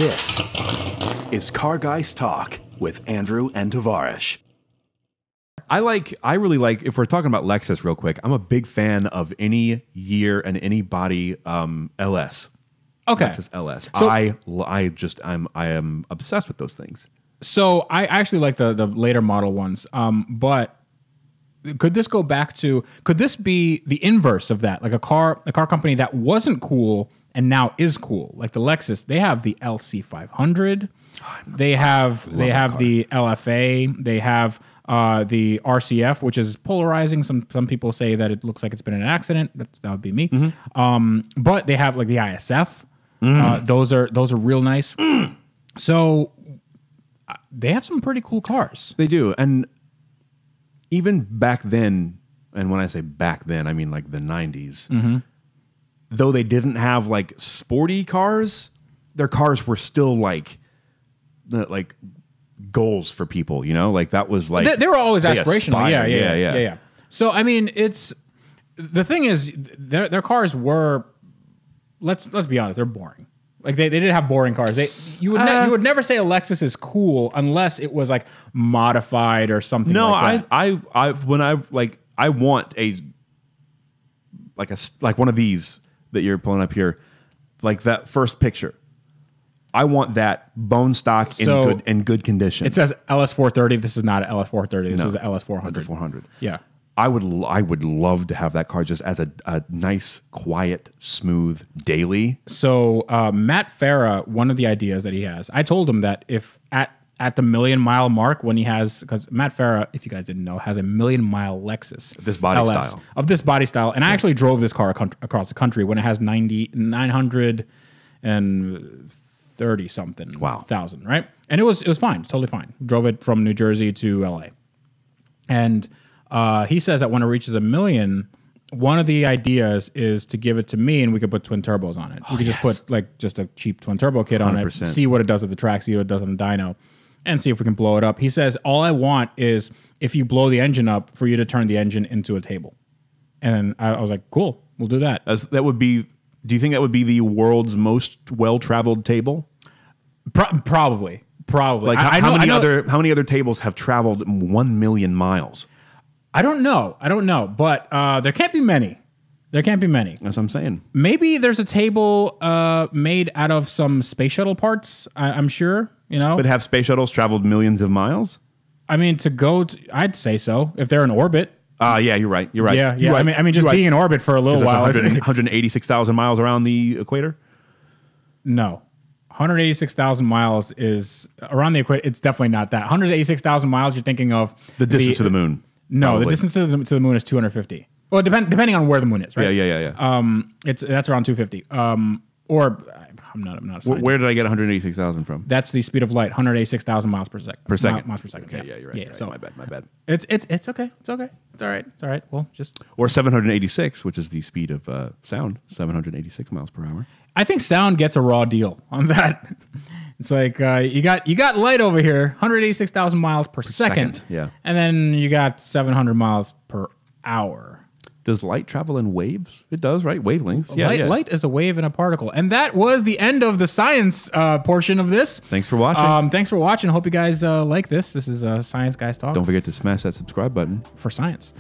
This is Car Guys Talk with Andrew and Tavarish. I really like, if we're talking about Lexus real quick, I'm a big fan of any year and any body LS. Okay. Lexus LS. So, I am obsessed with those things. So I actually like the later model ones. But could this go back to, could this be the inverse of that? Like a car company that wasn't cool and now is cool. Like the Lexus, they have the LC500. They have the LFA. They have the RCF, which is polarizing. Some people say that it looks like it's been an accident. That would be me. But they have like the ISF. Those are real nice. So they have some pretty cool cars. They do. And even back then, and when I say back then, I mean like the 90s, though they didn't have like sporty cars, their cars were still like goals for people, you know? Like that was like... They were always aspirational. Yeah. So, I mean, the thing is, their cars were, let's be honest, they're boring. Like they didn't have boring cars. You would never say a Lexus is cool unless it was like modified or something. No, like that. I want like one of these that you're pulling up here, like that first picture. I want that bone stock in good condition. It says LS430. This is not an LS430. This is an LS400. That's a 400. Yeah. I would love to have that car just as a nice, quiet, smooth daily. So Matt Farah, one of the ideas that he has, I told him that if at the 1,000,000-mile mark, when he has, because Matt Farah, if you guys didn't know, has a 1,000,000-mile Lexus. This body style. Of this body style. And I actually drove this car across the country when it has 930 something thousand, right? And it was fine, totally fine. Drove it from New Jersey to LA. And he says that when it reaches 1 million, one of the ideas is to give it to me and we could put twin turbos on it. We could just put like just a cheap twin turbo kit on 100%. it, see what it does at the track, see what it does on the dyno, and see if we can blow it up. He says, all I want is if you blow the engine up for you to turn the engine into a table. And I was like, cool, we'll do that. That would be, do you think that would be the world's most well-traveled table? Probably. Like how many other tables have traveled 1 million miles? I don't know, but there can't be many. There can't be many. That's what I'm saying. Maybe there's a table made out of some space shuttle parts. I'm sure, you know. But have space shuttles traveled millions of miles? I mean, I'd say so if they're in orbit. Yeah, you're right. You're right. Yeah. You're right. I mean, just being in orbit for a little while. 186,000 miles around the equator? No. 186,000 miles is around the equator. It's definitely not that. 186,000 miles, you're thinking of the distance to the moon. No, probably. The distance to the moon is 250. Well, depending on where the moon is, right? Yeah. That's around 250. Or I'm not a scientist. Where did I get 186,000 from? That's the speed of light, 186,000 miles per second. Miles per second. Okay, yeah, you're right. Yeah, right. so my bad. It's okay. It's okay. It's all right. It's all right. Well, just or 786, which is the speed of sound, 786 miles per hour. I think sound gets a raw deal on that. It's like you got light over here, 186,000 miles per second. Yeah. And then you got 700 miles per hour. Does light travel in waves? It does, right? Wavelengths. Yeah, Light is a wave and a particle. And that was the end of the science portion of this. Thanks for watching. Thanks for watching. Hope you guys like this. This is Science Guys Talk. Don't forget to smash that subscribe button. For science.